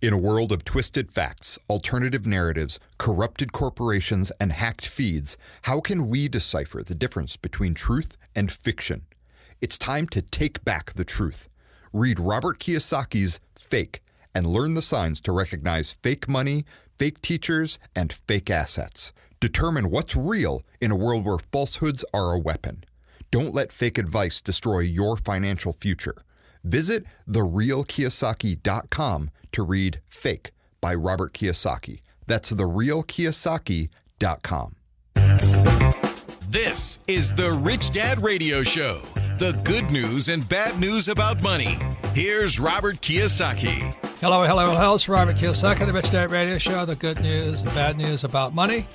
In a world of twisted facts, alternative narratives, corrupted corporations, and hacked feeds, how can we decipher the difference between truth and fiction? It's time to take back the truth. Read Robert Kiyosaki's Fake and learn the signs to recognize fake money, fake teachers, and fake assets. Determine what's real in a world where falsehoods are a weapon. Don't let fake advice destroy your financial future. Visit TheRealKiyosaki.com to read Fake by Robert Kiyosaki. That's TheRealKiyosaki.com. This is the Rich Dad Radio Show. The good news and bad news about money. Here's Robert Kiyosaki. Hello. It's Robert Kiyosaki, the Rich Dad Radio Show. The good news and bad news about money.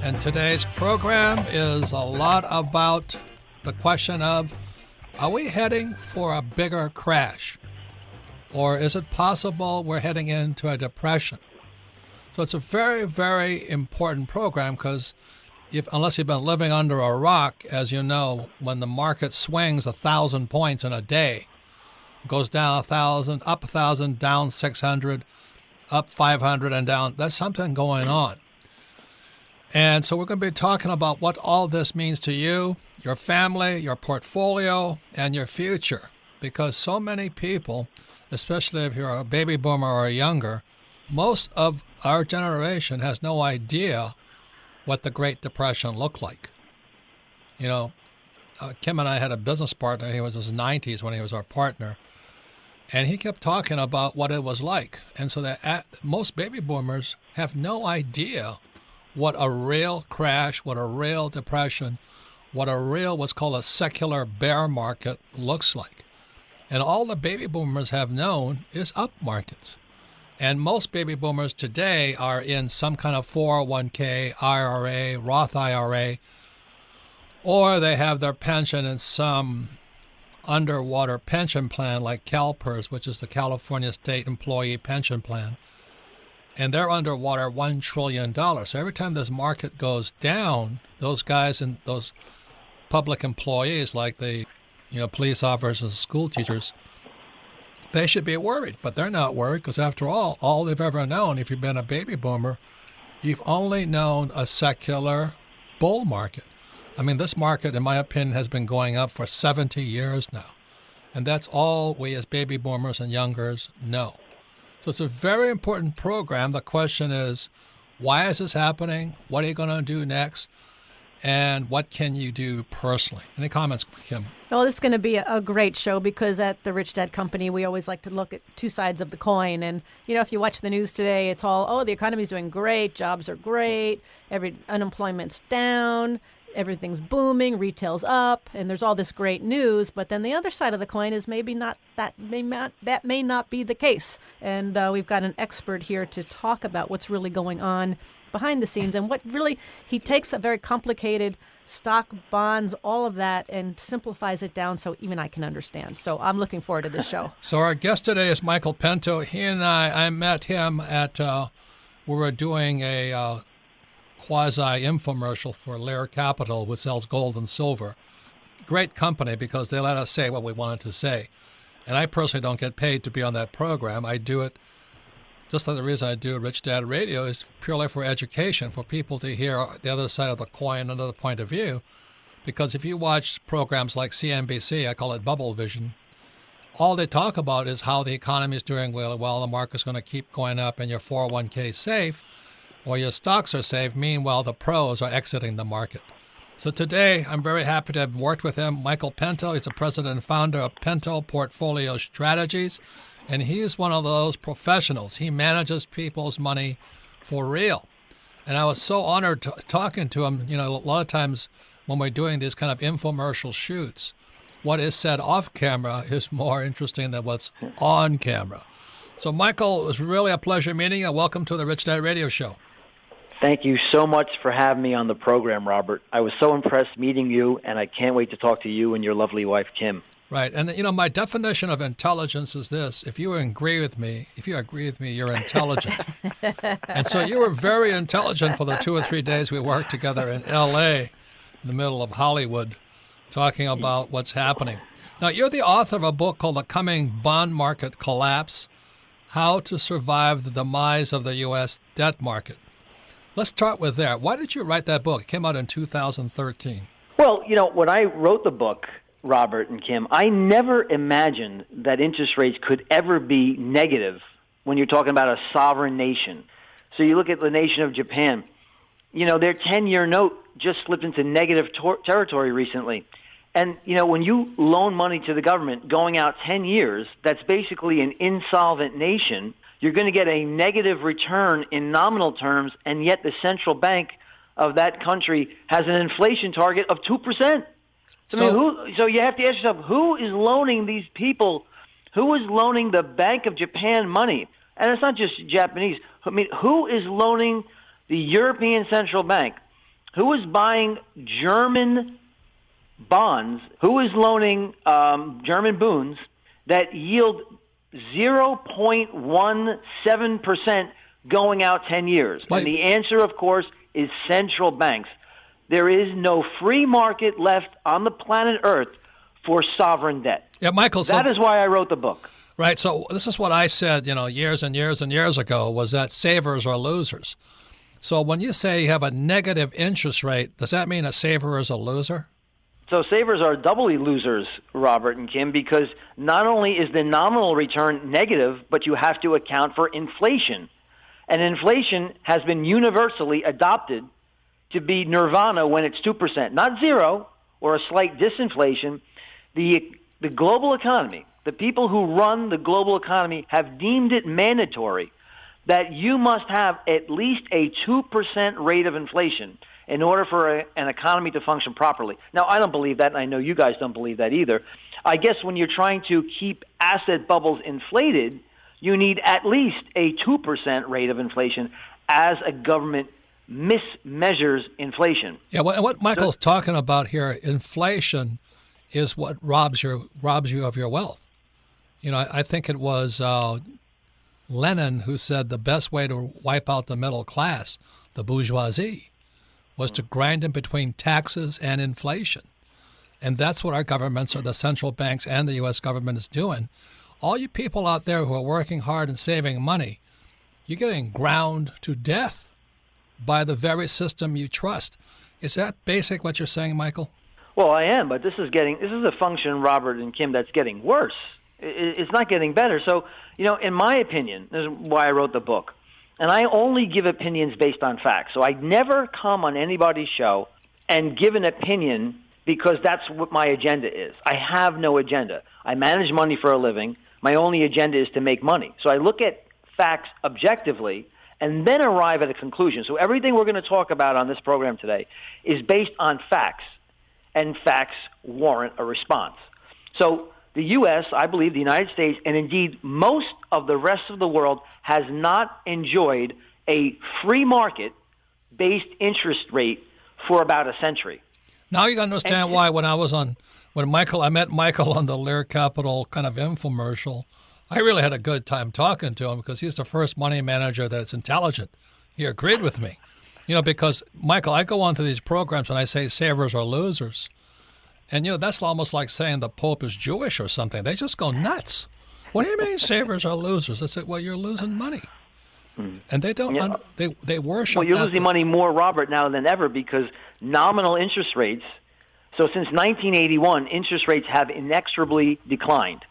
And today's program is a lot about the question of, are we heading for a bigger crash? Or is it possible we're heading into a depression? So it's a very, very important program because unless you've been living under a rock, as you know, when the market swings 1,000 points in a day, it goes down 1,000, up 1,000, down 600, up 500, and down, there's something going on. And so we're going to be talking about what all this means to you, your family, your portfolio, and your future. Because so many people, especially if you're a baby boomer or younger, most of our generation has no idea what the Great Depression looked like. You know, Kim and I had a business partner. He was in his 90s when he was our partner. And he kept talking about what it was like. And so that most baby boomers have no idea what a real crash, what a real depression, what a real what's called a secular bear market looks like. And all the baby boomers have known is up markets. And most baby boomers today are in some kind of 401k, IRA, Roth IRA, or they have their pension in some underwater pension plan like CalPERS, which is the California State Employee Pension Plan. And they're underwater $1 trillion. So every time this market goes down, those guys and those public employees like the police officers and school teachers, they should be worried. But they're not worried because after all they've ever known, if you've been a baby boomer, you've only known a secular bull market. I mean, this market, in my opinion, has been going up for 70 years now. And that's all we as baby boomers and youngers know. So it's a very important program. The question is, why is this happening? What are you going to do next? And what can you do personally? Any comments, Kim? Well, this is going to be a great show because at the Rich Dad Company, we always like to look at two sides of the coin. And, if you watch the news today, it's all, the economy's doing great, jobs are great, unemployment's down, everything's booming, retail's up, and there's all this great news. But then the other side of the coin is maybe not that may not be the case. And we've got an expert here to talk about what's really going on behind the scenes and what really he takes a very complicated stock, bonds, all of that, and simplifies it down so even I can understand. So I'm looking forward to this show. So our guest today is Michael Pinto. He and I met him at we were doing a quasi-infomercial for Lear Capital, which sells gold and silver. Great company because they let us say what we wanted to say. And I personally don't get paid to be on that program. I do it, just like the reason I do Rich Dad Radio is purely for education, for people to hear the other side of the coin, another point of view. Because if you watch programs like CNBC, I call it bubble vision, all they talk about is how the economy is doing well, the market's going to keep going up and your 401k is safe, or your stocks are safe. Meanwhile, the pros are exiting the market. So today, I'm very happy to have worked with him. Michael Pinto, he's the president and founder of Pinto Portfolio Strategies, and he is one of those professionals. He manages people's money for real. And I was so honored talking to him. A lot of times when we're doing these kind of infomercial shoots, what is said off camera is more interesting than what's on camera. So, Michael, it was really a pleasure meeting you. Welcome to the Rich Dad Radio Show. Thank you so much for having me on the program, Robert. I was so impressed meeting you, and I can't wait to talk to you and your lovely wife, Kim. Right. And, my definition of intelligence is this. If you agree with me, you're intelligent. And so you were very intelligent for the 2 or 3 days we worked together in L.A., in the middle of Hollywood, talking about what's happening. Now, you're the author of a book called The Coming Bond Market Collapse, How to Survive the Demise of the U.S. Debt Market. Let's start with that. Why did you write that book? It came out in 2013. Well, when I wrote the book, Robert and Kim, I never imagined that interest rates could ever be negative when you're talking about a sovereign nation. So you look at the nation of Japan, their 10-year note just slipped into negative territory recently. And, when you loan money to the government going out 10 years, that's basically an insolvent nation. You're going to get a negative return in nominal terms, and yet the central bank of that country has an inflation target of 2%. So you have to ask yourself, who is loaning these people? Who is loaning the Bank of Japan money? And it's not just Japanese. Who is loaning the European Central Bank? Who is buying German bonds? Who is loaning German bunds that yield 0.17% going out 10 years? Wait. And the answer, of course, is central banks. There is no free market left on the planet Earth for sovereign debt. Yeah, Michael. That is why I wrote the book. Right. So this is what I said, years and years and years ago, was that savers are losers. So when you say you have a negative interest rate, does that mean a saver is a loser? So savers are doubly losers, Robert and Kim, because not only is the nominal return negative, but you have to account for inflation. And inflation has been universally adopted to be nirvana when it's 2%, not zero or a slight disinflation. The global economy, the people who run the global economy have deemed it mandatory that you must have at least a 2% rate of inflation in order for an economy to function properly. Now, I don't believe that, and I know you guys don't believe that either. I guess when you're trying to keep asset bubbles inflated, you need at least a 2% rate of inflation as a government mismeasures inflation. Yeah, what Michael's talking about here, inflation is what robs you of your wealth. I think it was Lenin who said the best way to wipe out the middle class, the bourgeoisie, was to grind in between taxes and inflation. And that's what our governments, or the central banks and the U.S. government, is doing. All you people out there who are working hard and saving money, you're getting ground to death by the very system you trust. Is that basic what you're saying, Michael? Well, I am, but this is a function, Robert and Kim, that's getting worse. It's not getting better. So, in my opinion, this is why I wrote the book. And I only give opinions based on facts. So I never come on anybody's show and give an opinion because that's what my agenda is. I have no agenda. I manage money for a living. My only agenda is to make money. So I look at facts objectively and then arrive at a conclusion. So everything we're going to talk about on this program today is based on facts, and facts warrant a response. So the U.S., I believe the United States, and indeed most of the rest of the world has not enjoyed a free market-based interest rate for about a century. Now you understand why when I met Michael on the Lear Capital kind of infomercial, I really had a good time talking to him because he's the first money manager that's intelligent. He agreed with me. Because, Michael, I go onto these programs and I say savers are losers. And, that's almost like saying the Pope is Jewish or something. They just go nuts. What do you mean savers are losers? I say, well, you're losing money. And they don't, they worship. Well, you're losing money more, Robert, now than ever because nominal interest rates, so since 1981, interest rates have inexorably declined.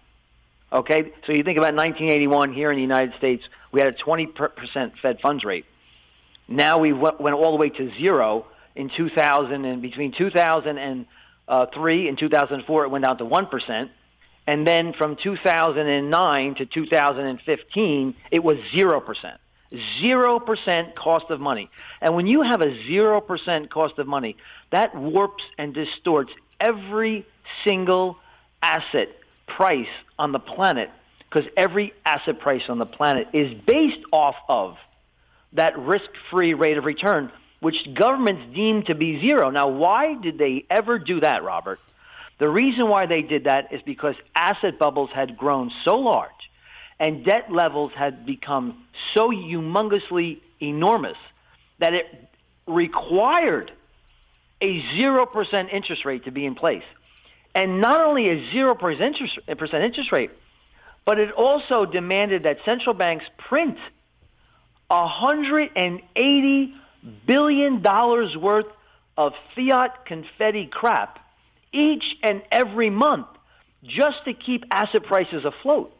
Okay? So you think about 1981 here in the United States, we had a 20% Fed funds rate. Now we went all the way to zero in 2000, and between 2003 and 2004, it went down to 1%. And then from 2009 to 2015, it was 0%. 0% cost of money. And when you have a 0% cost of money, that warps and distorts every single asset price on the planet, because every asset price on the planet is based off of that risk-free rate of return, which governments deem to be zero. Now, why did they ever do that, Robert? The reason why they did that is because asset bubbles had grown so large and debt levels had become so humongously enormous that it required a 0% interest rate to be in place. And not only a 0% interest rate, But it also demanded that central banks print $180 billion worth of fiat confetti crap each and every month just to keep asset prices afloat.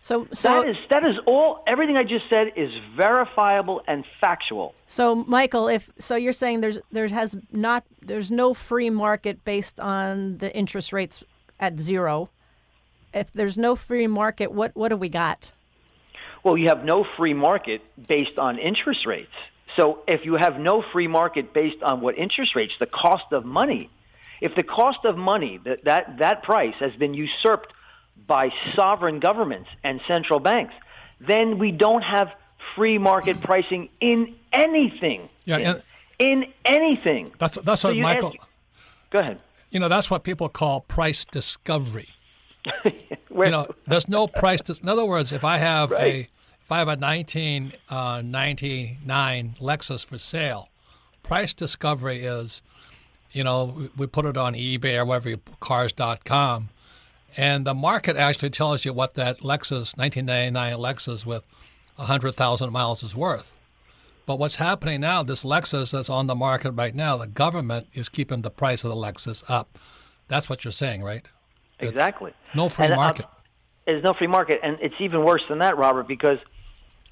So that is all. Everything I just said is verifiable and factual. So, Michael, you're saying there's no free market based on the interest rates at zero. If there's no free market, what do we got? Well, you have no free market based on interest rates. So if you have no free market based on what interest rates, the cost of money, if the cost of money, that price has been usurped by sovereign governments and central banks, then we don't have free market pricing in anything. Yeah, in anything. That's what Michael. Go ahead. That's what people call price discovery. There's no price. In other words, if I have a 1999 Lexus for sale, price discovery is, we put it on eBay or wherever, cars.com, and the market actually tells you what that Lexus, 1999 Lexus with 100,000 miles is worth. But what's happening now, this Lexus that's on the market right now, the government is keeping the price of the Lexus up. That's what you're saying, right? Exactly. No free market. There's no free market, and it's even worse than that, Robert, because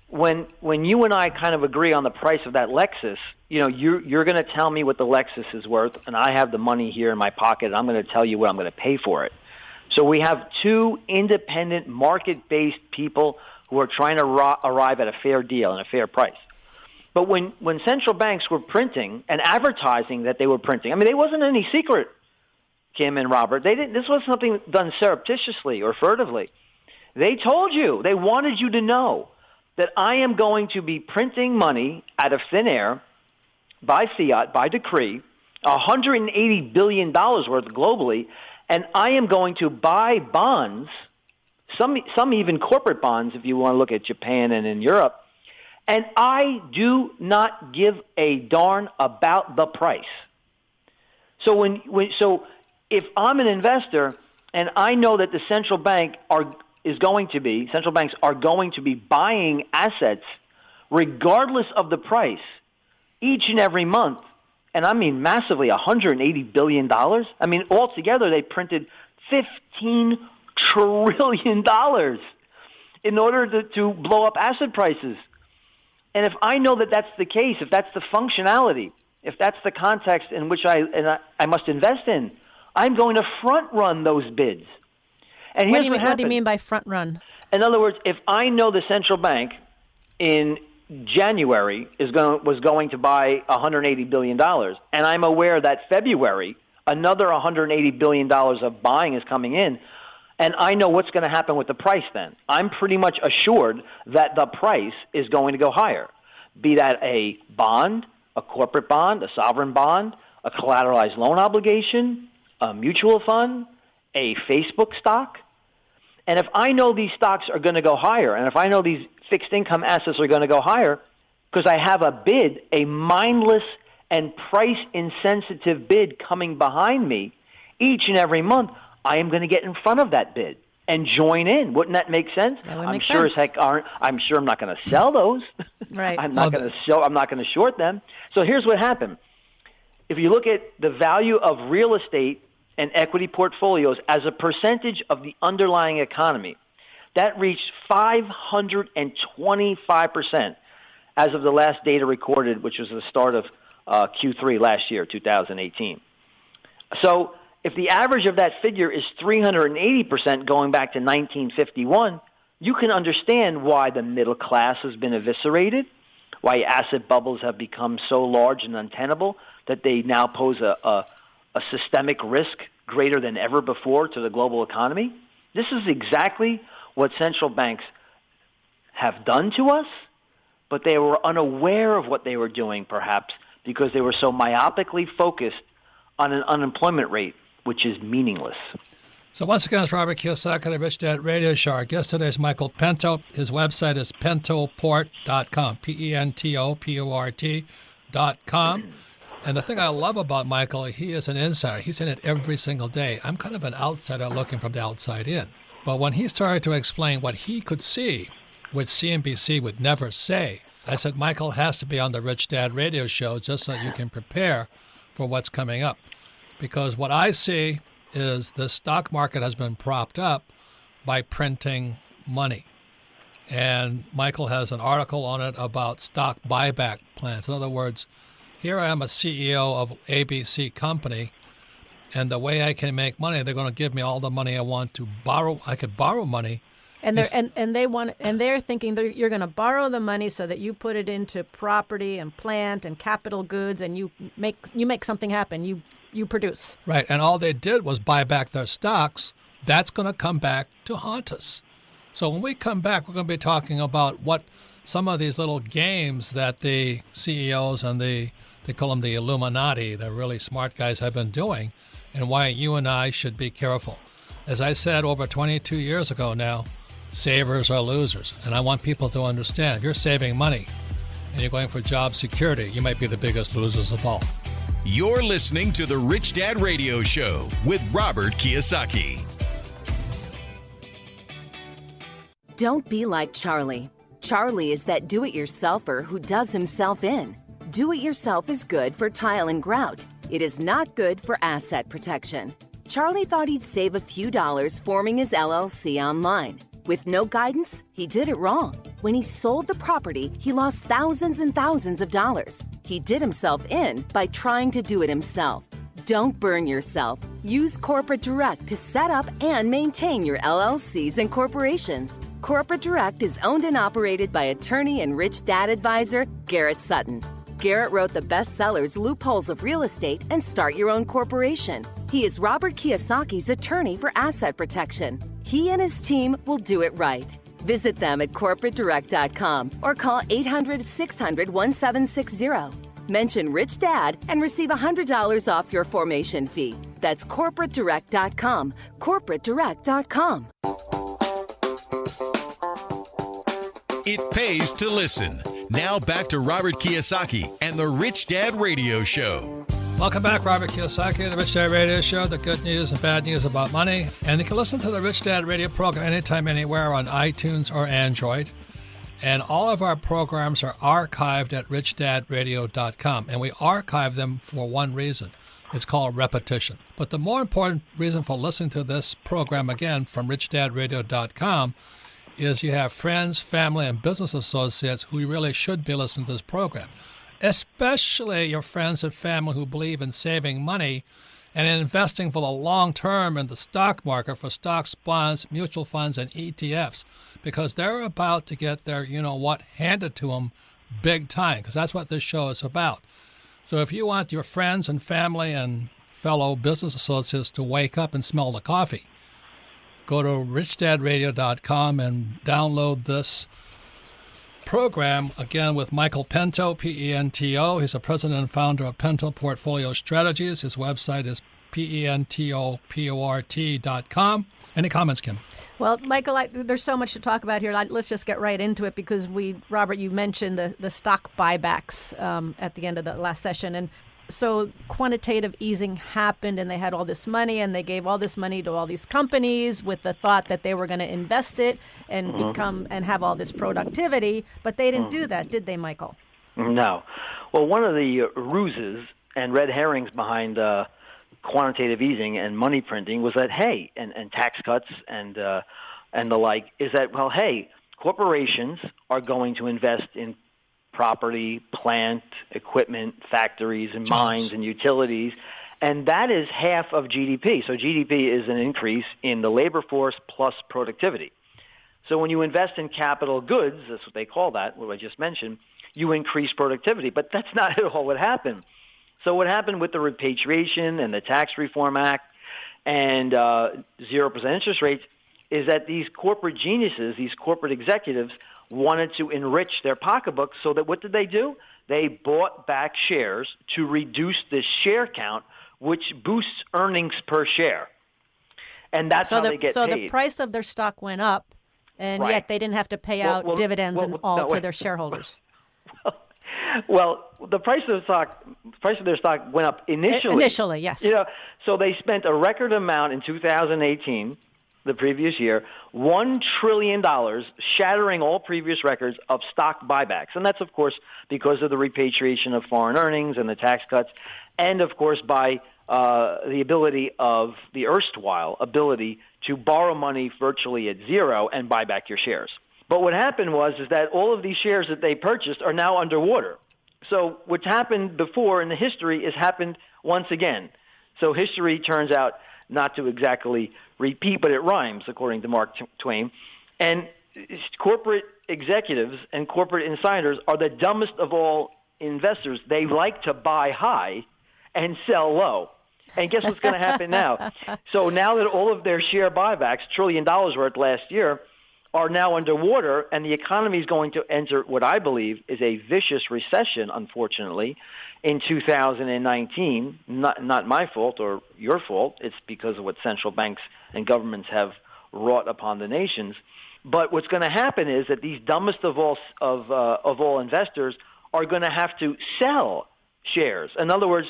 when you and I kind of agree on the price of that Lexus, you're going to tell me what the Lexus is worth, and I have the money here in my pocket, and I'm going to tell you what I'm going to pay for it. So we have two independent, market-based people who are trying to arrive at a fair deal and a fair price. But when central banks were printing and advertising that they were printing, it wasn't any secret, Kim and Robert. This was something done surreptitiously or furtively. They told you, they wanted you to know that I am going to be printing money out of thin air by fiat, by decree, $180 billion worth globally, and I am going to buy bonds, some even corporate bonds if you want to look at Japan and in Europe, and I do not give a darn about the price. So if I'm an investor and I know that the central banks are going to be buying assets regardless of the price each and every month, and I mean massively, $180 billion. Altogether they printed $15 trillion in order to blow up asset prices. And if I know that that's the case, if that's the functionality, if that's the context in which I must invest in, I'm going to front run those bids. And here's what do you mean by front run? In other words, if I know the central bank in January was going to buy $180 billion, and I'm aware that February another $180 billion of buying is coming in, and I know what's going to happen with the price then, I'm pretty much assured that the price is going to go higher, be that a bond, a corporate bond, a sovereign bond, a collateralized loan obligation, a mutual fund, a Facebook stock. And if I know these stocks are going to go higher, and if I know these fixed income assets are going to go higher, because I have a bid, a mindless and price-insensitive bid coming behind me each and every month, I am going to get in front of that bid and join in. Wouldn't that make sense? That would I'm make sure sense. as heck aren't. I'm sure I'm not going to sell those. Right. I'm not going to short them. So here's what happened. If you look at the value of real estate and equity portfolios as a percentage of the underlying economy, that reached 525% as of the last data recorded, which was the start of Q3 last year, 2018. So if the average of that figure is 380% going back to 1951, you can understand why the middle class has been eviscerated, why asset bubbles have become so large and untenable that they now pose a systemic risk greater than ever before to the global economy. This is exactly what central banks have done to us, but they were unaware of what they were doing, perhaps, because they were so myopically focused on an unemployment rate, which is meaningless. So once again, it's Robert Kiyosaki, the Rich Dad Radio Show. Our guest today is Michael Pinto. His website is pentoport.com, pentoport.com. And the thing I love about Michael, he is an insider. He's in it every single day. I'm kind of an outsider looking from the outside in. But when he started to explain what he could see, which CNBC would never say, I said, Michael has to be on the Rich Dad radio show just so you can prepare for what's coming up. Because what I see is the stock market has been propped up by printing money. And Michael has an article on it about stock buyback plans. In other words, here I am a CEO of ABC company, and the way I can make money, they're going to give me all the money I want to borrow. I could borrow money. And they're thinking you're going to borrow the money so that you put it into property and plant and capital goods, and you make something happen. You produce. Right, and all they did was buy back their stocks. That's going to come back to haunt us. So when we come back, we're going to be talking about what some of these little games that the CEOs and they call them the Illuminati, the really smart guys, have been doing, and why you and I should be careful. As I said over 22 years ago now, savers are losers. And I want people to understand, if you're saving money and you're going for job security, you might be the biggest losers of all. You're listening to the Rich Dad Radio Show with Robert Kiyosaki. Don't be like Charlie. Charlie is that do-it-yourselfer who does himself in. Do-it-yourself is good for tile and grout. It is not good for asset protection. Charlie thought he'd save a few dollars forming his LLC online. With no guidance, he did it wrong. When he sold the property, he lost thousands and thousands of dollars. He did himself in by trying to do it himself. Don't burn yourself. Use Corporate Direct to set up and maintain your LLCs and corporations. Corporate Direct is owned and operated by attorney and Rich Dad advisor Garrett Sutton. Garrett wrote the bestsellers Loopholes of Real Estate and Start Your Own Corporation. He is Robert Kiyosaki's attorney for asset protection. He and his team will do it right. Visit them at corporatedirect.com or call 800-600-1760. Mention Rich Dad and receive $100 off your formation fee. That's corporatedirect.com. corporatedirect.com. It pays to listen. Now back to Robert Kiyosaki and the Rich Dad Radio Show. Welcome back, Robert Kiyosaki, the Rich Dad Radio Show, the good news and bad news about money. And you can listen to the Rich Dad Radio program anytime, anywhere on iTunes or Android. And all of our programs are archived at richdadradio.com. And we archive them for one reason. It's called repetition. But the more important reason for listening to this program again from richdadradio.com is you have friends, family, and business associates who really should be listening to this program. Especially your friends and family who believe in saving money and investing for the long term in the stock market for stocks, bonds, mutual funds, and ETFs, because they're about to get their you-know-what handed to them big time, because that's what this show is about. So if you want your friends and family and fellow business associates to wake up and smell the coffee, go to richdadradio.com and download this program, again, with Michael Pento, P-E-N-T-O. He's the president and founder of Pento Portfolio Strategies. His website is pentoport.com. Any comments, Kim? Well, Michael, there's so much to talk about here. Let's just get right into it because Robert, you mentioned the stock buybacks at the end of the last session. And so quantitative easing happened and they had all this money and they gave all this money to all these companies with the thought that they were going to invest it and become and have all this productivity. But they didn't do that, did they, Michael? No. Well, one of the ruses and red herrings behind quantitative easing and money printing was that, hey, and tax cuts and the like, is that, well, hey, corporations are going to invest in property, plant, equipment, factories, and mines and utilities, and that is half of GDP. So GDP is an increase in the labor force plus productivity. So when you invest in capital goods, that's what they call that, what I just mentioned, you increase productivity. But that's not at all what happened. So what happened with the repatriation and the Tax Reform Act and 0% interest rates is that these corporate geniuses, these corporate executives, wanted to enrich their pocketbooks, so that what did they do? They bought back shares to reduce the share count, which boosts earnings per share. And that's how they get paid. So the price of their stock went up, and yet they didn't have to pay out dividends to their shareholders. Well, the price of their stock went up initially. Initially, yes. So they spent a record amount in 2018 the previous year, $1 trillion, shattering all previous records of stock buybacks. And that's, of course, because of the repatriation of foreign earnings and the tax cuts, and, of course, by the ability of the erstwhile ability to borrow money virtually at zero and buy back your shares. But what happened is that all of these shares that they purchased are now underwater. So what's happened before in the history has happened once again. So history turns out not to exactly repeat, but it rhymes, according to Mark Twain. And corporate executives and corporate insiders are the dumbest of all investors. They like to buy high and sell low. And guess what's going to happen now? So now that all of their share buybacks, $1 trillion worth last year, are now underwater, and the economy is going to enter what I believe is a vicious recession, unfortunately, in 2019. Not my fault or your fault. It's because of what central banks and governments have wrought upon the nations. But what's going to happen is that these dumbest of all investors are going to have to sell shares. In other words,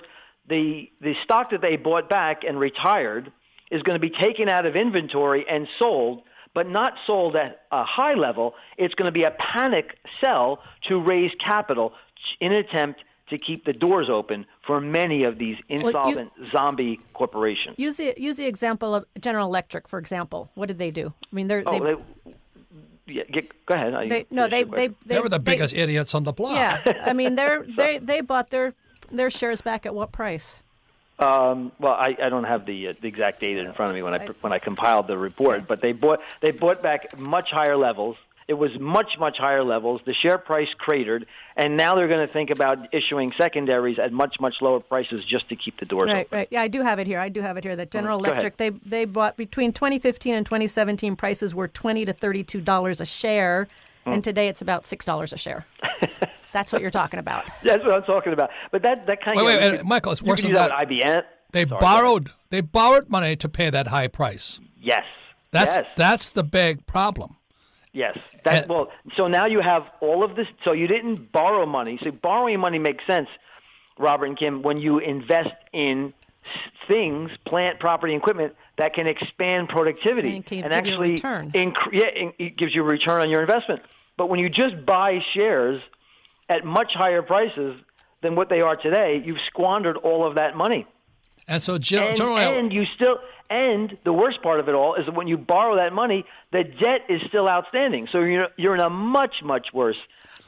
the stock that they bought back and retired is going to be taken out of inventory and sold, but not sold at a high level. It's going to be a panic sell to raise capital in an attempt to keep the doors open for many of these insolvent zombie corporations. Use the example of General Electric, for example. What did they do? I mean, go ahead. They were the biggest idiots on the block. Yeah, I mean, they bought their shares back at what price? Well, I don't have the exact data in front of me when I compiled the report, but they bought back much higher levels. It was much higher levels. The share price cratered, and now they're going to think about issuing secondaries at much lower prices just to keep the doors open. Right. Yeah, I do have it here. That General Electric, they bought between 2015 and 2017, prices were $20 to $32 a share, and today it's about $6 a share. That's what you're talking about. That's what I'm talking about. But that kind of wait, Michael, it's worse than that. IBM. They borrowed money to pay that high price. Yes. That's the big problem. Yes. So now you have all of this. So you didn't borrow money. So borrowing money makes sense, Robert and Kim, when you invest in things, plant, property, and equipment that can expand productivity and actually return. It gives you a return on your investment. But when you just buy shares at much higher prices than what they are today, you've squandered all of that money. And so, and the worst part of it all is that when you borrow that money, the debt is still outstanding. So you're in a much worse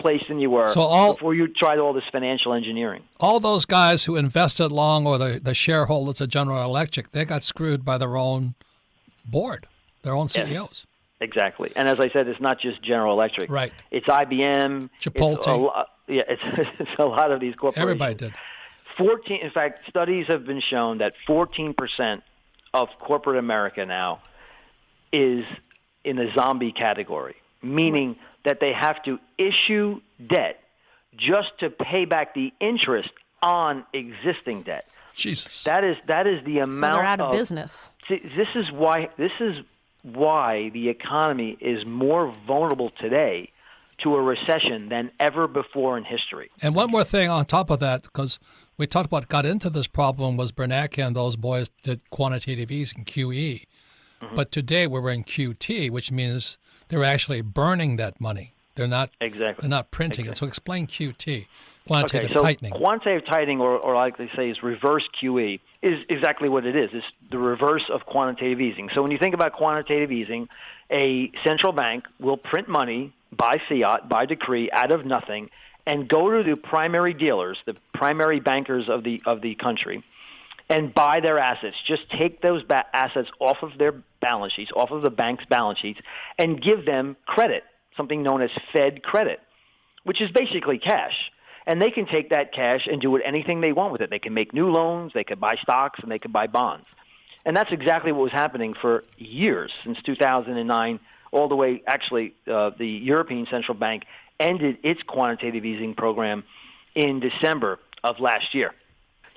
place than you were before you tried all this financial engineering. All those guys who invested long, or the shareholders of General Electric, they got screwed by their own board, their own CEOs. Yes, exactly. And as I said, it's not just General Electric. Right. It's IBM. Chipotle. It's a lot of these corporations. Everybody did. In fact, studies have been shown that 14% of corporate America now is in the zombie category, meaning that they have to issue debt just to pay back the interest on existing debt. Jesus. That is the amount. So they're out of business. This is why the economy is more vulnerable today to a recession than ever before in history. And one more thing on top of that, because we talked about got into this problem was Bernanke and those boys did quantitative easing, QE. Mm-hmm. But today we're in QT, which means they're actually burning that money. They're not They're not printing it. So explain QT, quantitative tightening. Quantitative tightening, or like they say, is reverse QE, is exactly what it is. It's the reverse of quantitative easing. So when you think about quantitative easing, a central bank will print money by fiat, by decree, out of nothing, and go to the primary dealers, the primary bankers of the country, and buy their assets. Just take those assets off of their balance sheets, off of the bank's balance sheets, and give them credit, something known as Fed credit, which is basically cash. And they can take that cash and do anything they want with it. They can make new loans, they could buy stocks, and they could buy bonds. And that's exactly what was happening for years, since 2009, all the way, actually, the European Central Bank ended its quantitative easing program in December of last year.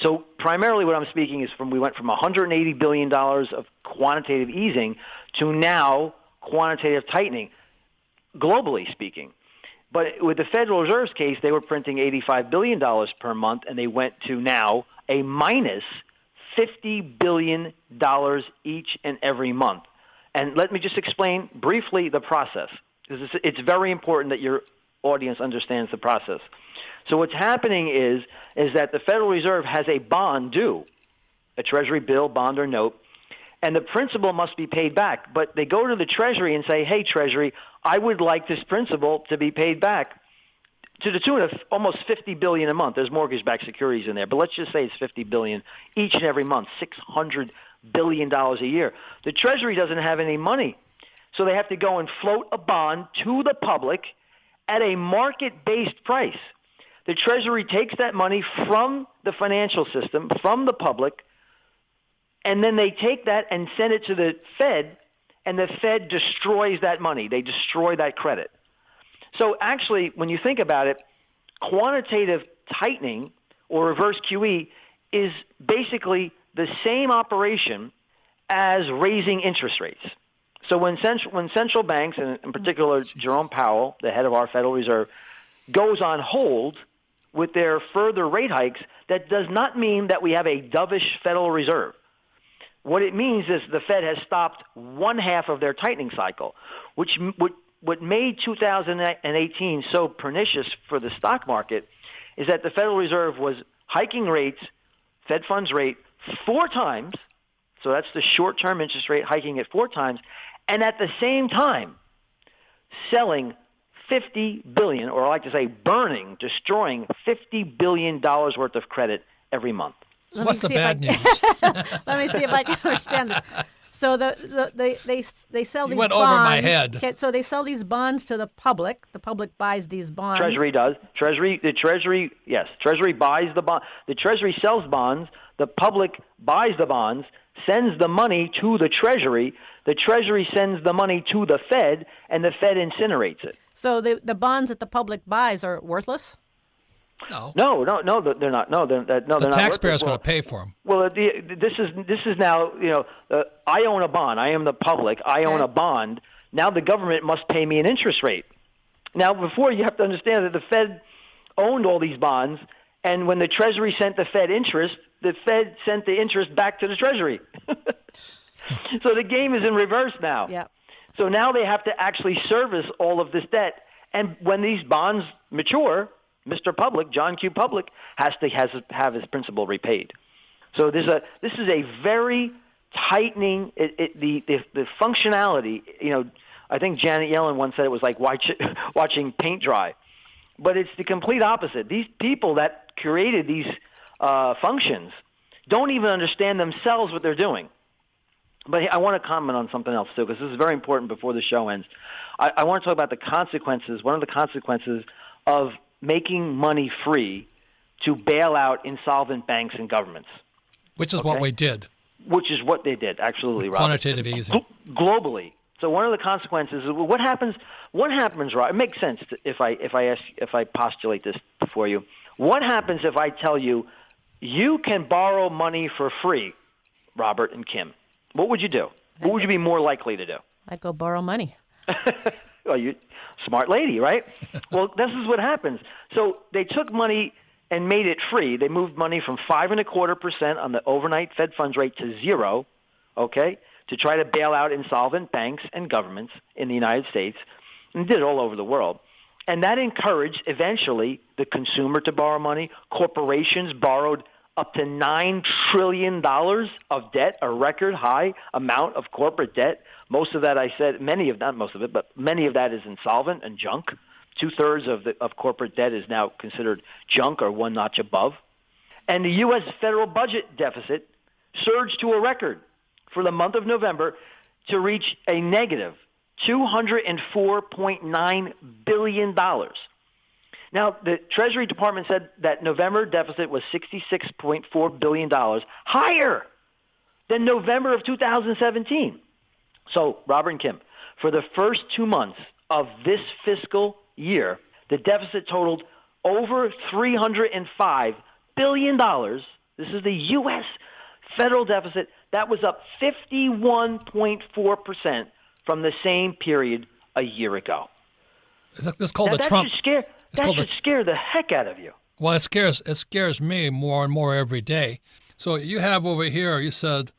So primarily what I'm speaking is we went from $180 billion of quantitative easing to now quantitative tightening, globally speaking. But with the Federal Reserve's case, they were printing $85 billion per month, and they went to now a minus $50 billion each and every month. And let me just explain briefly the process, because it's very important that your audience understands the process. So what's happening is that the Federal Reserve has a bond due, a Treasury bill, bond, or note, and the principal must be paid back. But they go to the Treasury and say, hey, Treasury, I would like this principal to be paid back to the tune of almost $50 billion a month. There's mortgage-backed securities in there, but let's just say it's $50 billion each and every month, $600 billion a year. The Treasury doesn't have any money, so they have to go and float a bond to the public at a market-based price. The Treasury takes that money from the financial system, from the public, and then they take that and send it to the Fed, and the Fed destroys that money. They destroy that credit. So actually, when you think about it, quantitative tightening or reverse QE is basically the same operation as raising interest rates. So when central banks, and in particular Jerome Powell, the head of our Federal Reserve, goes on hold with their further rate hikes, that does not mean that we have a dovish Federal Reserve. What it means is the Fed has stopped one half of their tightening cycle, which what made 2018 so pernicious for the stock market is that the Federal Reserve was hiking rates, Fed funds rate, 4 times. So that's the short-term interest rate, hiking it 4 times, and at the same time selling $50 billion, or I like to say burning, destroying $50 billion worth of credit every month. So what's the bad news? Let me see if I can understand this. So they sell these bonds. You went over my head. Okay, so they sell these bonds to the public. The public buys these bonds. Treasury does. Treasury buys the bond. The Treasury sells bonds. The public buys the bonds, sends the money to the Treasury. The Treasury sends the money to the Fed, and the Fed incinerates it. So the bonds that the public buys are worthless? No, they're not. The taxpayer's going to pay for them. Well, this is now, I own a bond. I am the public. I own a bond. Now the government must pay me an interest rate. Now, before, you have to understand that the Fed owned all these bonds, and when the Treasury sent the Fed interest, the Fed sent the interest back to the Treasury. So the game is in reverse now. Yeah. So now they have to actually service all of this debt. And when these bonds mature, Mr. Public, John Q. Public, has to have his principal repaid. So this is a very tightening, the functionality, I think Janet Yellen once said it was like watching paint dry. But it's the complete opposite. These people that created these functions don't even understand themselves what they're doing. But I want to comment on something else, too, because this is very important before the show ends. I want to talk about the consequences, one of the consequences of making money free to bail out insolvent banks and governments. Which is what we did. Which is what they did, absolutely, Rob. Quantitative easing. Globally. So one of the consequences is what happens, Rob? It makes sense if I postulate this for you. What happens if I tell you you can borrow money for free, Robert and Kim? What would you do? What would you be more likely to do? I'd go borrow money. Well, you smart lady, right? Well, this is what happens. So they took money and made it free. They moved money from 5.25% on the overnight Fed funds rate to 0, okay, to try to bail out insolvent banks and governments in the United States, and did it all over the world. And that encouraged, eventually, the consumer to borrow money. Corporations borrowed up to $9 trillion of debt, a record high amount of corporate debt. Most of that, not most of it, but many of that is insolvent and junk. 2/3 of corporate debt is now considered junk or one notch above. And the U.S. federal budget deficit surged to a record for the month of November to reach a negative $204.9 billion. Now, the Treasury Department said that November deficit was $66.4 billion, higher than November of 2017. So, Robert and Kim, for the first 2 months of this fiscal year, the deficit totaled over $305 billion. This is the U.S. federal deficit. That was up 51.4% from the same period a year ago. That's called now, the Trump. That should scare the heck out of you. Well, it scares me more and more every day. So you have over here, you said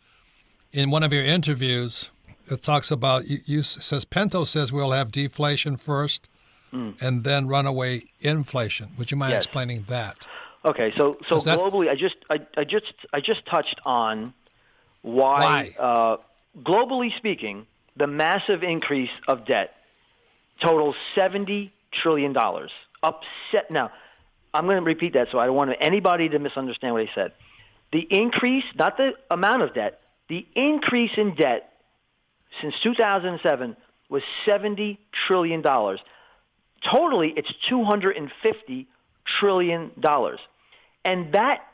in one of your interviews, it talks about, says Pinto says we'll have deflation first and then runaway inflation. Would you mind explaining that? Okay, so globally, I just touched on why? Globally speaking, the massive increase of debt totals $70 trillion. Now, I'm going to repeat that, so I don't want anybody to misunderstand what I said. The increase, not the amount of debt, the increase in debt since 2007 was $70 trillion. Totally, it's $250 trillion. And that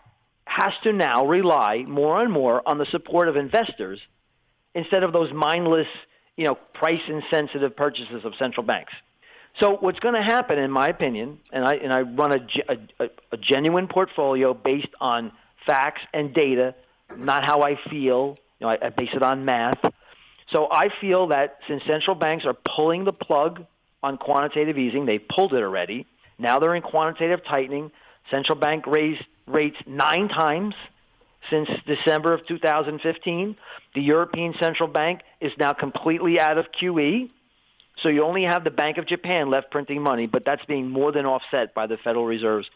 has to now rely more and more on the support of investors instead of those mindless, price-insensitive purchases of central banks. So what's going to happen, in my opinion, and I run a genuine portfolio based on facts and data, not how I feel. I base it on math. So I feel that since central banks are pulling the plug on quantitative easing, they pulled it already. Now they're in quantitative tightening. Central bank raised rates 9 times since December of 2015. The European Central Bank is now completely out of QE. So you only have the Bank of Japan left printing money, but that's being more than offset by the Federal Reserve's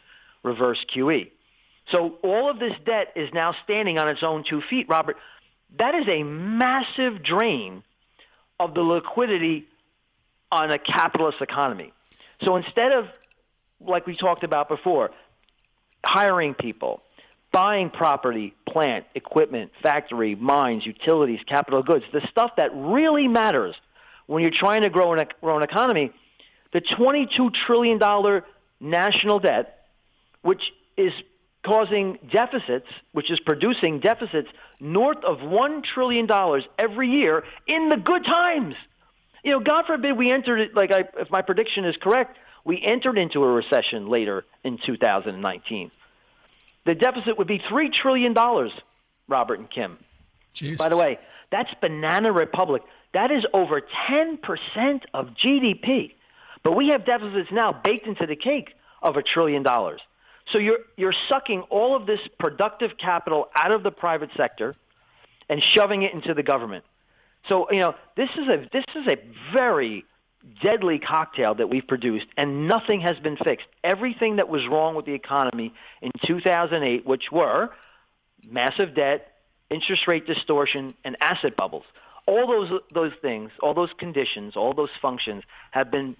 reverse QE. So all of this debt is now standing on its own 2 feet, Robert. That is a massive drain of the liquidity on a capitalist economy. So instead of, like we talked about before, hiring people, buying property, plant, equipment, factory, mines, utilities, capital goods, the stuff that really matters when you're trying to grow an economy, the $22 trillion national debt, which is causing deficits, which is producing deficits north of $1 trillion every year in the good times. God forbid we entered it, if my prediction is correct, we entered into a recession later in 2019. The deficit would be $3 trillion, Robert and Kim. Jesus. By the way, that's Banana Republic. That is over 10% of GDP. But we have deficits now baked into the cake of $1 trillion. So you're sucking all of this productive capital out of the private sector and shoving it into the government. So, this is a very deadly cocktail that we've produced, and nothing has been fixed. Everything that was wrong with the economy in 2008, which were massive debt, interest rate distortion, and asset bubbles, all those things, all those conditions, all those functions have been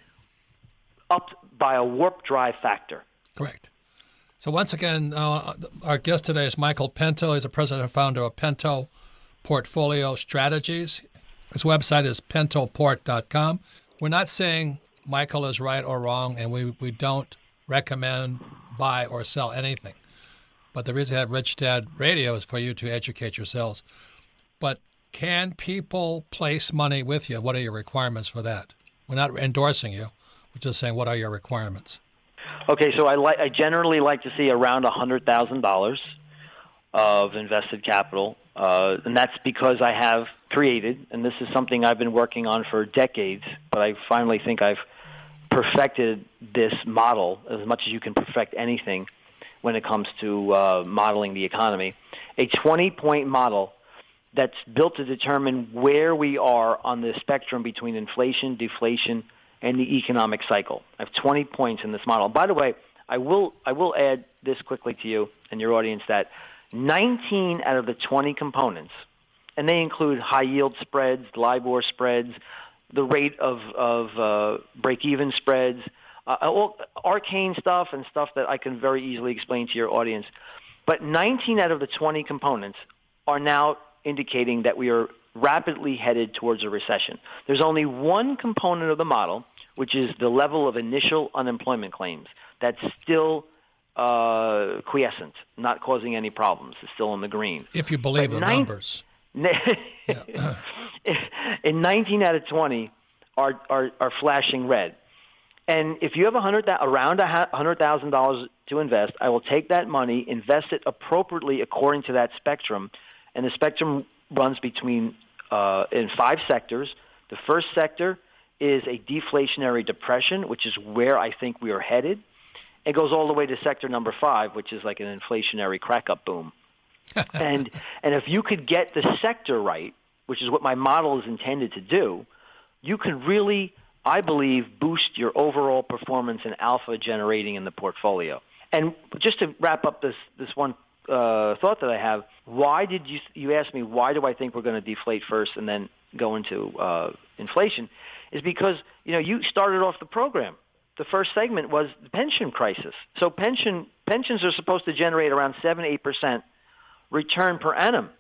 upped by a warp drive factor. Correct. So once again, our guest today is Michael Pinto. He's the president and founder of Pinto Portfolio Strategies. His website is pintoport.com. We're not saying Michael is right or wrong, and we don't recommend, buy, or sell anything. But the reason I have Rich Dad Radio is for you to educate yourselves. But can people place money with you? What are your requirements for that? We're not endorsing you. We're just saying, what are your requirements? Okay, so I generally like to see around $100,000 of invested capital, and that's because I have created, and this is something I've been working on for decades, but I finally think I've perfected this model as much as you can perfect anything when it comes to modeling the economy. A 20-point model that's built to determine where we are on the spectrum between inflation, deflation, and the economic cycle. I have 20 points in this model. By the way, I will add this quickly to you and your audience that 19 out of the 20 components, and they include high-yield spreads, LIBOR spreads, the rate of break-even spreads, all arcane stuff and stuff that I can very easily explain to your audience. But 19 out of the 20 components are now indicating that we are rapidly headed towards a recession. There's only one component of the model, which is the level of initial unemployment claims. That's still quiescent, not causing any problems. It's still in the green. If you believe the numbers. In 19 out of 20 are flashing red. And if you have around $100,000 to invest, I will take that money, invest it appropriately according to that spectrum, and the spectrum runs between in 5 sectors. The first sector is a deflationary depression, which is where I think we are headed. It goes all the way to sector number 5, which is like an inflationary crack-up boom. and if you could get the sector right, which is what my model is intended to do, you can really, I believe, boost your overall performance and alpha generating in the portfolio. And just to wrap up this one thought that I have, why did you asked me, why do I think we're going to deflate first and then go into inflation, is because, you started off the program. The first segment was the pension crisis. So pensions are supposed to generate around 7-8% return per annum.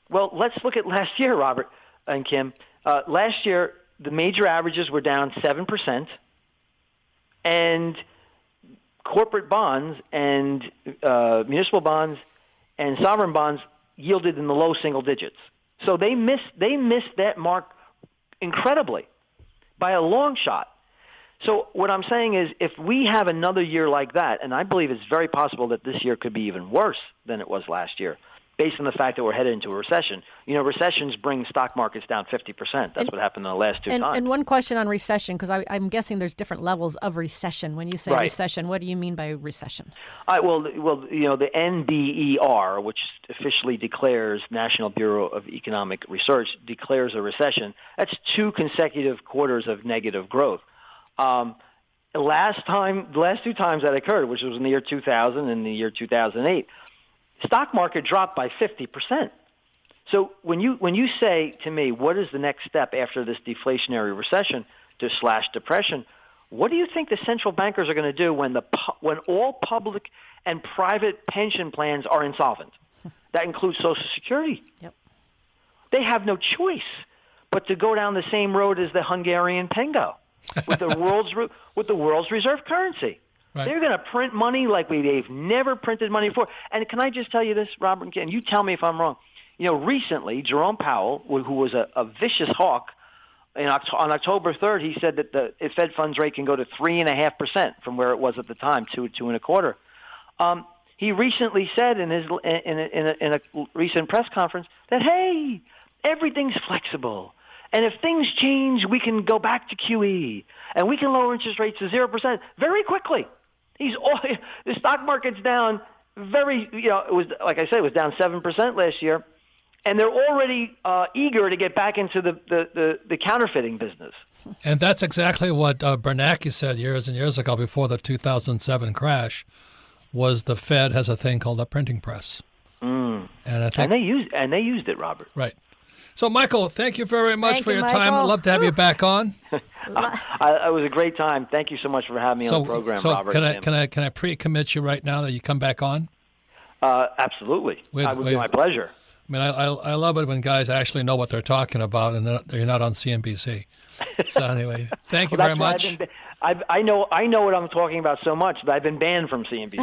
Well, let's look at last year, Robert and Kim. Last year, the major averages were down 7%, and corporate bonds and municipal bonds and sovereign bonds yielded in the low single digits. So they missed that mark incredibly by a long shot. So what I'm saying is, if we have another year like that, and I believe it's very possible that this year could be even worse than it was last year, based on the fact that we're headed into a recession. Recessions bring stock markets down 50%. That's what happened in the last two times. And one question on recession, because I'm guessing there's different levels of recession. When you say recession, what do you mean by recession? Well, the NBER, which officially declares, National Bureau of Economic Research, declares a recession. That's 2 consecutive quarters of negative growth. The last 2 times that occurred, which was in the year 2000 and the year 2008, stock market dropped by 50%. So when you say to me, what is the next step after this deflationary recession to / depression, what do you think the central bankers are going to do when all public and private pension plans are insolvent? That includes Social Security. Yep. They have no choice but to go down the same road as the Hungarian pengo with the world's reserve currency. Right. They're going to print money like they've never printed money before. And can I just tell you this, Robert, and you tell me if I'm wrong. Recently, Jerome Powell, who was a vicious hawk, on October 3rd, he said that the Fed funds rate can go to 3.5% from where it was at the time, 2.25%. He recently said in a recent press conference that, hey, everything's flexible. And if things change, we can go back to QE, and we can lower interest rates to 0% very quickly. The stock market's down it was, like I said, it was down 7% last year, and they're already eager to get back into the counterfeiting business. And that's exactly what Bernanke said years and years ago before the 2007 crash, was the Fed has a thing called a printing press. And I think, and they used it, Robert. Right. So, Michael, thank you very much for your time. I'd love to have you back on. It was a great time. Thank you so much for having me on the program, Robert. Can I pre-commit you right now that you come back on? Absolutely. It would be my pleasure. I mean, I love it when guys actually know what they're talking about and they're not on CNBC. So anyway, thank you very much. I know what I'm talking about so much that I've been banned from CNBC.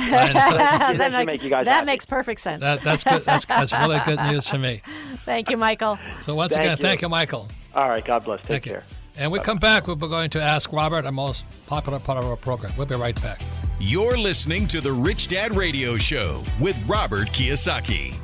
that makes perfect sense. That's good. That's really good news for me. Thank you, Michael. So once again, thank you, Michael. All right. God bless. Take care. And we come back, we're going to ask Robert, our most popular part of our program. We'll be right back. You're listening to the Rich Dad Radio Show with Robert Kiyosaki.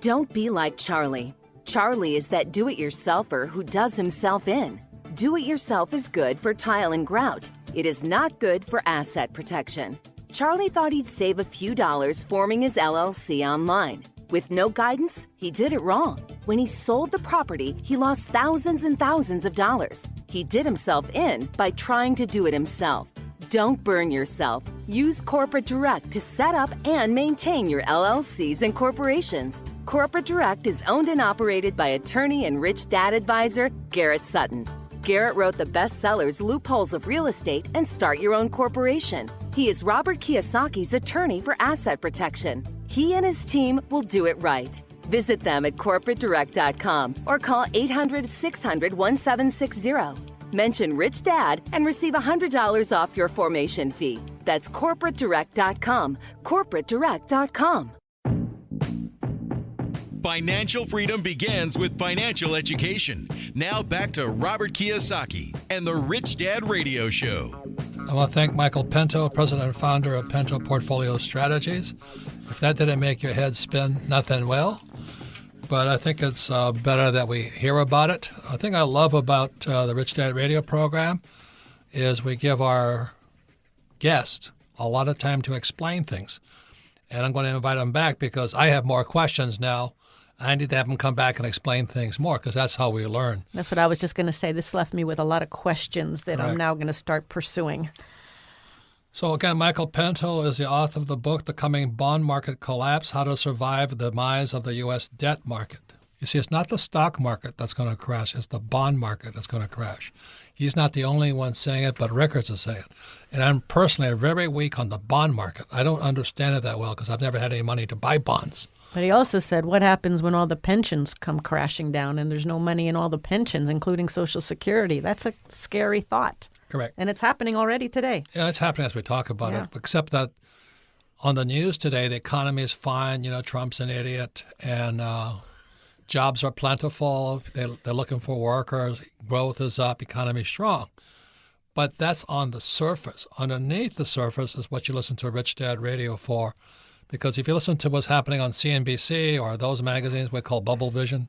Don't be like Charlie. Charlie is that do-it-yourselfer who does himself in. Do-it-yourself is good for tile and grout. It is not good for asset protection. Charlie thought he'd save a few dollars forming his LLC online. With no guidance, he did it wrong. When he sold the property, he lost thousands and thousands of dollars. He did himself in by trying to do it himself. Don't burn yourself. Use Corporate Direct to set up and maintain your LLCs and corporations. Corporate Direct is owned and operated by attorney and rich dad advisor Garrett Sutton. Garrett wrote the bestsellers Loopholes of Real Estate and Start Your Own Corporation. He is Robert Kiyosaki's attorney for asset protection. He and his team will do it right. Visit them at corporatedirect.com or call 800-600-1760. Mention Rich Dad and receive $100 off your formation fee. That's corporatedirect.com. corporatedirect.com. Financial freedom begins with financial education. Now back to Robert Kiyosaki and the Rich Dad Radio Show. I want to thank Michael Pinto, president and founder of Pinto Portfolio Strategies. If that didn't make your head spin, not then well. But I think it's better that we hear about it. The thing I love about the Rich Dad Radio program is we give our guests a lot of time to explain things. And I'm going to invite him back because I have more questions now. I need to have him come back and explain things more because that's how we learn. That's what I was just going to say. This left me with a lot of questions that I'm now going to start pursuing. So again, Michael Pinto is the author of the book, The Coming Bond Market Collapse, How to Survive the Demise of the U.S. Debt Market. You see, it's not the stock market that's going to crash. It's the bond market that's going to crash. He's not the only one saying it, but Rickards is saying it. And I'm personally very weak on the bond market. I don't understand it that well because I've never had any money to buy bonds. But he also said, what happens when all the pensions come crashing down and there's no money in all the pensions, including Social Security? That's a scary thought. Correct. And it's happening already today. Yeah, it's happening as we talk about it, except that on the news today, the economy is fine. You know, Trump's an idiot, and jobs are plentiful. They're looking for workers. Growth is up. Economy's strong. But that's on the surface. Underneath the surface is what you listen to Rich Dad Radio for. Because if you listen to what's happening on CNBC or those magazines we call Bubble Vision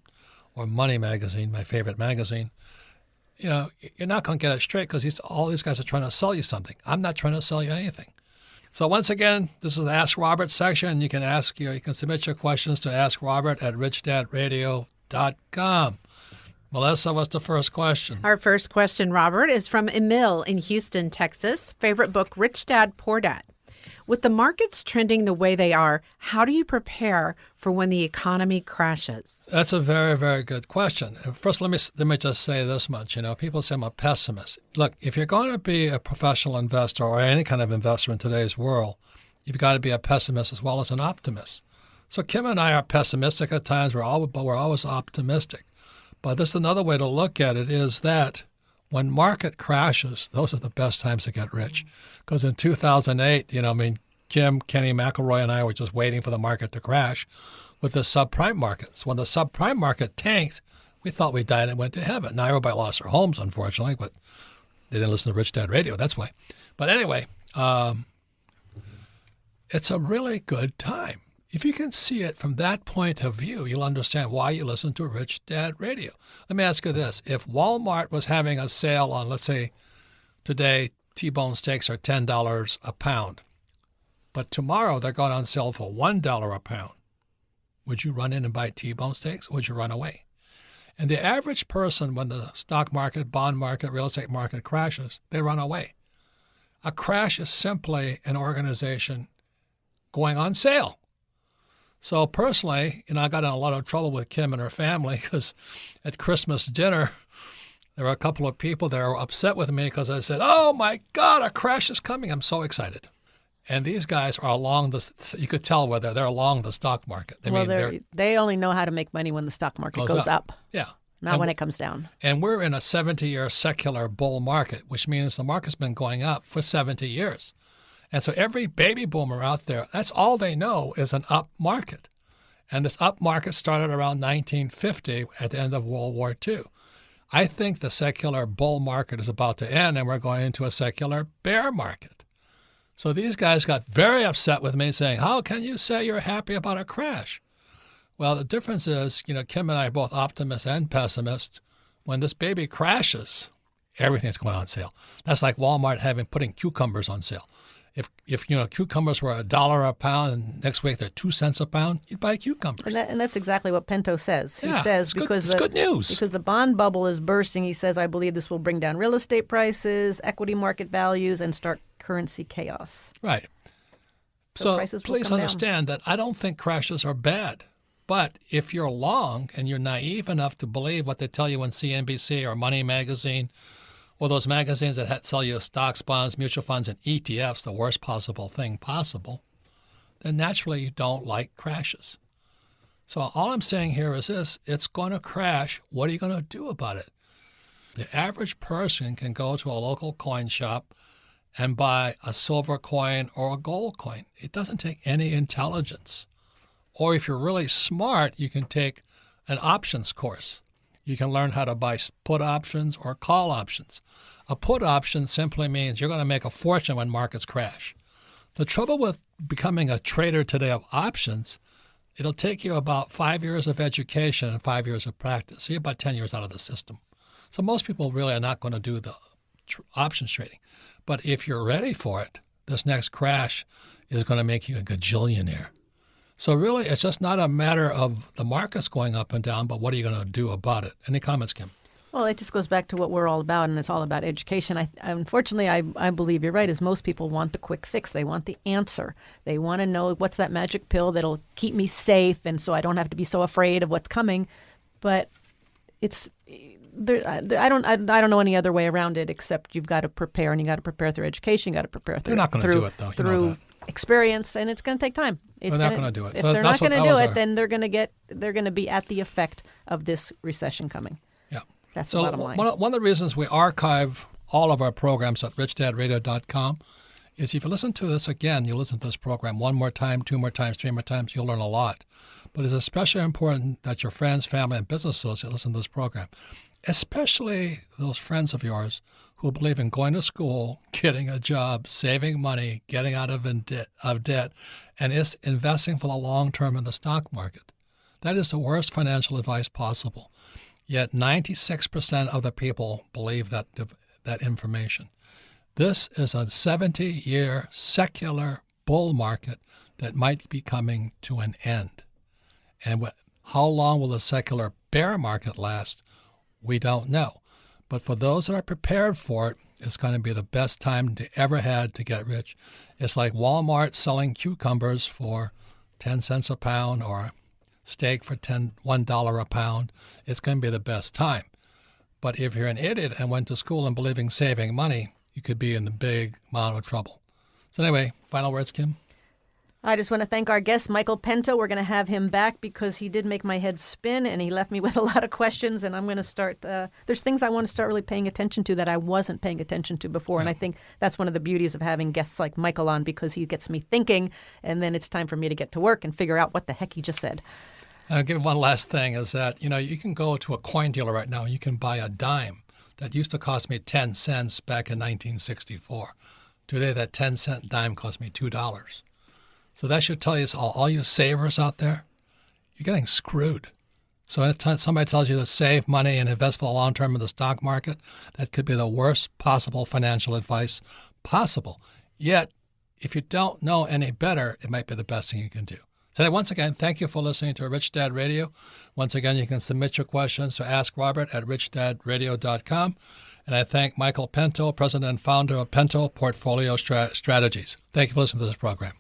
or Money Magazine, my favorite magazine, you know, you're not going to get it straight because all these guys are trying to sell you something. I'm not trying to sell you anything. So once again, this is the Ask Robert section. You can submit your questions to AskRobert@RichDadRadio.com. Melissa, what's the first question? Our first question, Robert, is from Emil in Houston, Texas. Favorite book, Rich Dad, Poor Dad. With the markets trending the way they are, how do you prepare for when the economy crashes? That's a very, very good question. First, let me just say this much. You know, people say I'm a pessimist. Look, if you're going to be a professional investor or any kind of investor in today's world, you've got to be a pessimist as well as an optimist. So Kim and I are pessimistic at times, but we're always optimistic. But this is another way to look at it is that when market crashes, those are the best times to get rich. Because in 2008, Kim, Kenny McElroy, and I were just waiting for the market to crash with the subprime markets. When the subprime market tanked, we thought we died and went to heaven. Now everybody lost their homes, unfortunately, but they didn't listen to Rich Dad Radio. That's why. But anyway, it's a really good time. If you can see it from that point of view, you'll understand why you listen to Rich Dad Radio. Let me ask you this. If Walmart was having a sale on, let's say, today, T-bone steaks are $10 a pound, but tomorrow they're going on sale for $1 a pound, would you run in and buy T-bone steaks, or would you run away? And the average person, when the stock market, bond market, real estate market crashes, they run away. A crash is simply an organization going on sale. So personally, I got in a lot of trouble with Kim and her family because at Christmas dinner, there were a couple of people that were upset with me because I said, oh my God, a crash is coming. I'm so excited. And these guys are along you could tell whether they're along the stock market. They only know how to make money when the stock market goes up. Yeah. Not when it comes down. And we're in a 70-year secular bull market, which means the market's been going up for 70 years. And so every baby boomer out there, that's all they know is an up market. And this up market started around 1950 at the end of World War II. I think the secular bull market is about to end and we're going into a secular bear market. So these guys got very upset with me saying, how can you say you're happy about a crash? Well, the difference is, Kim and I are both optimists and pessimists. When this baby crashes, everything's going on sale. That's like Walmart putting cucumbers on sale. If cucumbers were $1 a pound and next week they're 2 cents a pound, you'd buy cucumbers. And that's exactly what Pinto says. He says it's good news. Because the bond bubble is bursting, he says, I believe this will bring down real estate prices, equity market values, and start currency chaos. Right. So please understand that I don't think crashes are bad. But if you're long and you're naive enough to believe what they tell you on CNBC or Money Magazine, or those magazines that sell you stocks, bonds, mutual funds, and ETFs, the worst possible thing possible, then naturally you don't like crashes. So all I'm saying here is this, it's going to crash. What are you going to do about it? The average person can go to a local coin shop and buy a silver coin or a gold coin. It doesn't take any intelligence. Or if you're really smart, you can take an options course. You can learn how to buy put options or call options. A put option simply means you're going to make a fortune when markets crash. The trouble with becoming a trader today of options, it'll take you about 5 years of education and 5 years of practice. So you're about 10 years out of the system. So most people really are not going to do the options trading. But if you're ready for it, this next crash is going to make you a gajillionaire. So really, it's just not a matter of the markets going up and down, but what are you going to do about it? Any comments, Kim? Well, it just goes back to what we're all about, and it's all about education. Unfortunately, I believe you're right, is most people want the quick fix. They want the answer. They want to know what's that magic pill that'll keep me safe, and so I don't have to be so afraid of what's coming. But it's I don't know any other way around it except you've got to prepare, and you got to prepare through education. You got to prepare through. They're not going to do it though. Through experience, and it's going to take time. They're not going to do it. If they're not going to do it, then they're going to be at the effect of this recession coming. Yeah, that's the bottom line. One of the reasons we archive all of our programs at RichDadRadio.com is if you listen to this again, you listen to this program one more time, two more times, three more times, you'll learn a lot. But it's especially important that your friends, family, and business associates listen to this program, especially those friends of yours who believe in going to school, getting a job, saving money, getting out of debt, and is investing for the long term in the stock market. That is the worst financial advice possible. Yet 96% of the people believe that information. This is a 70-year secular bull market that might be coming to an end. And how long will the secular bear market last? We don't know. But for those that are prepared for it, it's going to be the best time they ever had to get rich. It's like Walmart selling cucumbers for 10 cents a pound or steak for $1 a pound. It's going to be the best time. But if you're an idiot and went to school and believing saving money, you could be in the big amount of trouble. So anyway, final words, Kim? I just want to thank our guest, Michael Pinto. We're going to have him back because he did make my head spin and he left me with a lot of questions. And I'm going to start, there's things I want to start really paying attention to that I wasn't paying attention to before. And I think that's one of the beauties of having guests like Michael on, because he gets me thinking, and then it's time for me to get to work and figure out what the heck he just said. I'll give one last thing is that, you can go to a coin dealer right now and you can buy a dime that used to cost me 10 cents back in 1964. Today, that 10-cent dime cost me $2. So that should tell you, all you savers out there, you're getting screwed. So anytime somebody tells you to save money and invest for the long term in the stock market, that could be the worst possible financial advice possible. Yet, if you don't know any better, it might be the best thing you can do. So once again, thank you for listening to Rich Dad Radio. Once again, you can submit your questions to AskRobert@RichDadRadio.com. And I thank Michael Pinto, president and founder of Pinto Portfolio Strategies. Thank you for listening to this program.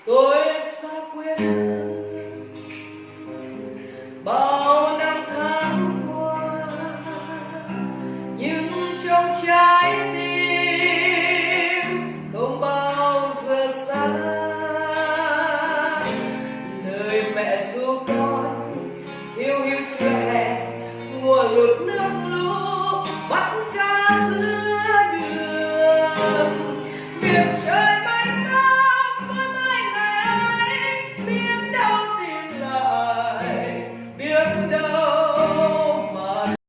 Though it's stuck with